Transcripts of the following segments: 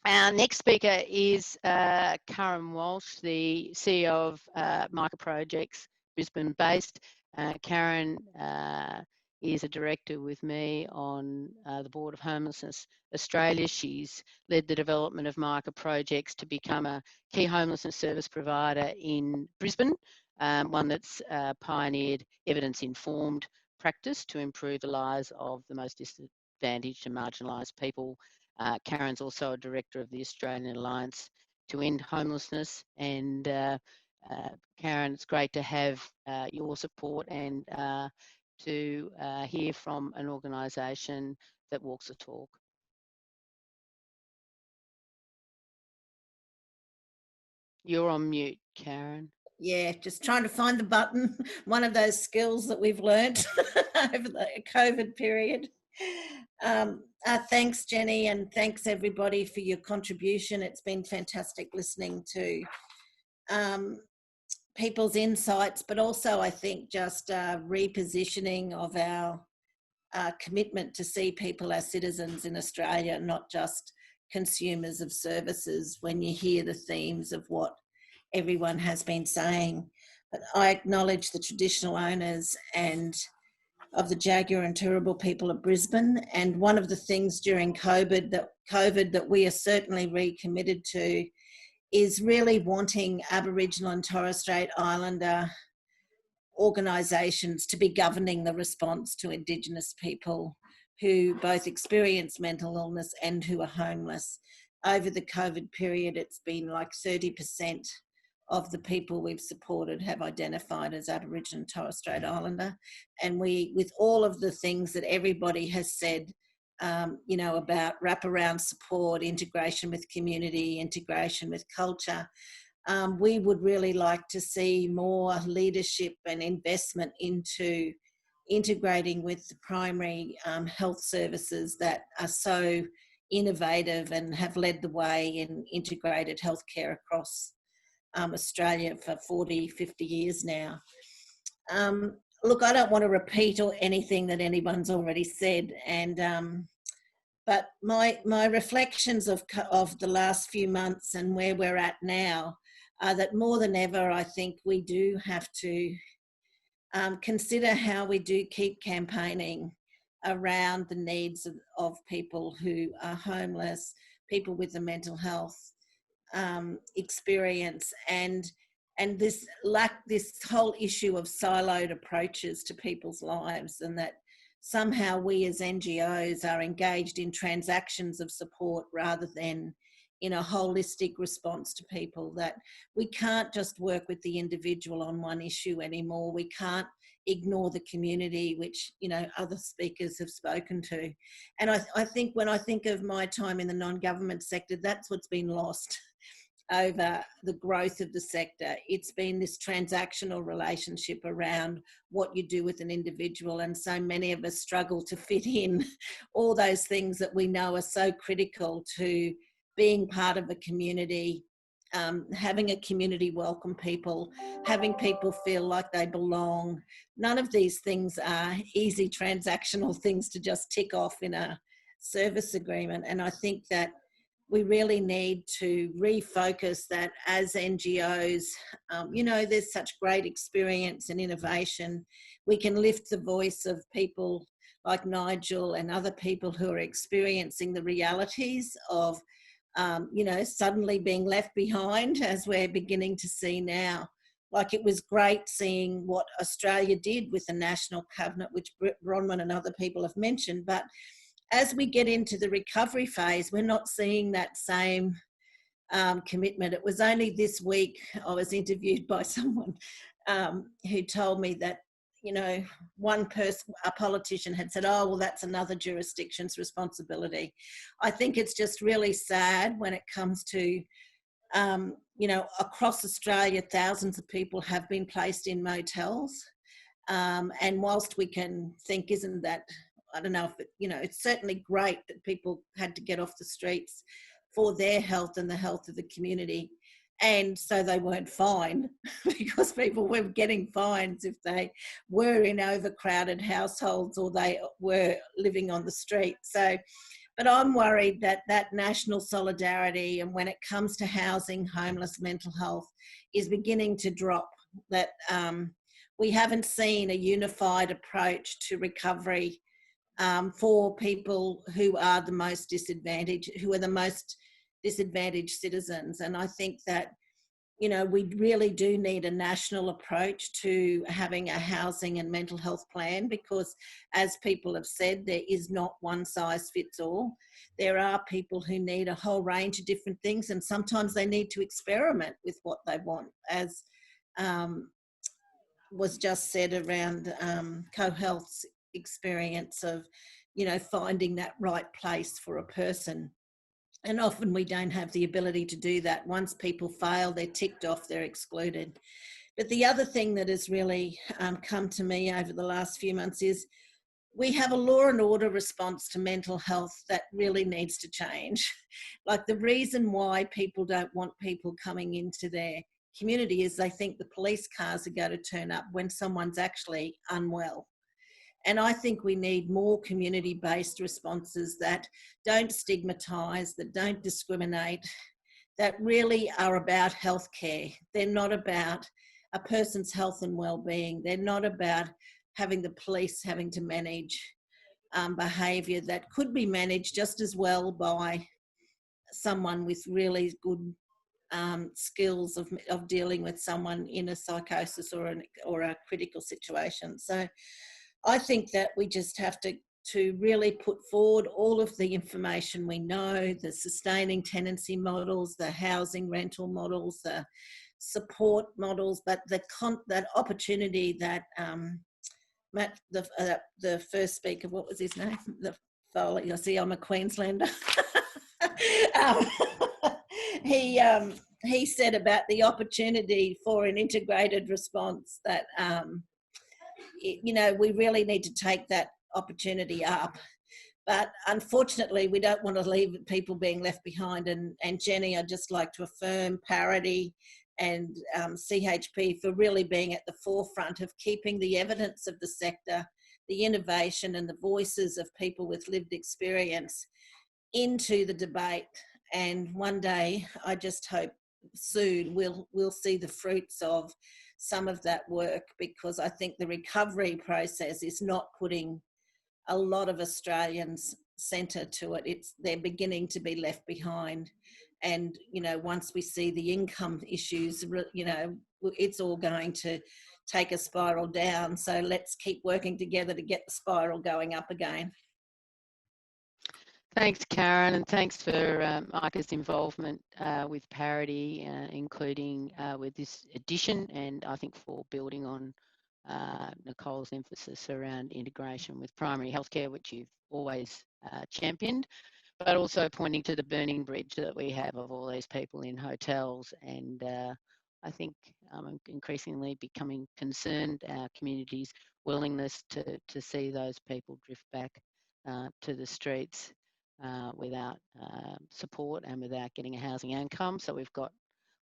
Our next speaker is Karyn Walsh, the CEO of Micah Projects, Brisbane-based. Karyn is a director with me on the board of Homelessness Australia. She's led the development of Micah Projects to become a key homelessness service provider in Brisbane, one that's pioneered evidence-informed practice to improve the lives of the most disadvantaged and marginalised people. Karyn's also a director of the Australian Alliance to End Homelessness. And Karyn, it's great to have your support and to hear from an organisation that walks the talk. You're on mute, Karyn. Yeah, just trying to find the button. One of those skills that we've learnt over the COVID period. Thanks, Jenny, and thanks everybody for your contribution. It's been fantastic listening to people's insights, but also I think just repositioning of our commitment to see people as citizens in Australia, not just consumers of services, when you hear the themes of what everyone has been saying. But I acknowledge the traditional owners and of the Jaguar and Turrbal people of Brisbane. And one of the things during COVID that we are certainly recommitted to is really wanting Aboriginal and Torres Strait Islander organisations to be governing the response to Indigenous people who both experience mental illness and who are homeless. Over the COVID period, it's been like 30% of the people we've supported have identified as Aboriginal and Torres Strait Islander. And we, with all of the things that everybody has said, you know, about wraparound support, integration with community, integration with culture, we would really like to see more leadership and investment into integrating with the primary health services that are so innovative and have led the way in integrated healthcare across Australia for 40, 50 years now. Look, I don't want to repeat anything that anyone's already said, and but my reflections of the last few months and where we're at now are that more than ever, I think we do have to consider how we do keep campaigning around the needs of people who are homeless, people with a mental health experience, and this whole issue of siloed approaches to people's lives, and that somehow we as NGOs are engaged in transactions of support rather than in a holistic response to people, that we can't just work with the individual on one issue anymore. We can't ignore the community, which, you know, other speakers have spoken to. And I think when I think of my time in the non-government sector, that's what's been lost over the growth of the sector. It's been this transactional relationship around what you do with an individual, and so many of us struggle to fit in all those things that we know are so critical to being part of a community, having a community welcome people, having people feel like they belong. None of these things are easy transactional things to just tick off in a service agreement. And I think that we really need to refocus that as NGOs. You know, there's such great experience and innovation. We can lift the voice of people like Nigel and other people who are experiencing the realities of, you know, suddenly being left behind, as we're beginning to see now. Like, it was great seeing what Australia did with the National Covenant, which Bronwyn and other people have mentioned, but as we get into the recovery phase, we're not seeing that same commitment. It was only this week I was interviewed by someone who told me that, you know, one person, a politician, had said, oh, well, that's another jurisdiction's responsibility. I think it's just really sad when it comes to, you know, across Australia, thousands of people have been placed in motels. And whilst we can think, isn't that, I don't know if it, you know, it's certainly great that people had to get off the streets for their health and the health of the community. And so they weren't fined because people were getting fines if they were in overcrowded households or they were living on the street. So But I'm worried that that national solidarity, and when it comes to housing, homeless, mental health, is beginning to drop. That we haven't seen a unified approach to recovery for people who are the most disadvantaged, who are the most disadvantaged citizens. And I think that, you know, we really do need a national approach to having a housing and mental health plan, because as people have said, there is not one size fits all. There are people who need a whole range of different things, and sometimes they need to experiment with what they want, as was just said around co-health's experience of, you know, finding that right place for a person. And often we don't have the ability to do that. Once people fail, they're ticked off, they're excluded. But the other thing that has really come to me over the last few months is we have a law and order response to mental health that really needs to change. Like, the reason why people don't want people coming into their community is they think the police cars are going to turn up when someone's actually unwell. And I think we need more community-based responses that don't stigmatise, that don't discriminate, that really are about healthcare. They're not about a person's health and well-being. They're not about having the police having to manage behaviour that could be managed just as well by someone with really good skills of dealing with someone in a psychosis or a critical situation. So I think that we just have to really put forward all of the information we know, the sustaining tenancy models, the housing rental models, the support models, but that opportunity that Matt, the first speaker, what was his name? The Foley. I see I'm a Queenslander. um, he said about the opportunity for an integrated response that, you know, we really need to take that opportunity up. But unfortunately, we don't want to leave people being left behind. And Jenny, I'd just like to affirm Parity and CHP for really being at the forefront of keeping the evidence of the sector, the innovation and the voices of people with lived experience into the debate. And one day, I just hope soon we'll see the fruits of some of that work, because I think the recovery process is not putting a lot of Australians centre to it. They're beginning to be left behind. And, you know, once we see the income issues, you know, it's all going to take a spiral down. So let's keep working together to get the spiral going up again. Thanks, Karyn, and thanks for Micah's involvement with Parity, including with this edition, and I think for building on Nicole's emphasis around integration with primary healthcare, which you've always championed, but also pointing to the burning bridge that we have of all these people in hotels. And I think I'm increasingly becoming concerned, our community's willingness to see those people drift back to the streets without support and without getting a housing outcome. So we've got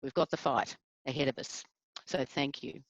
the fight ahead of us. So thank you.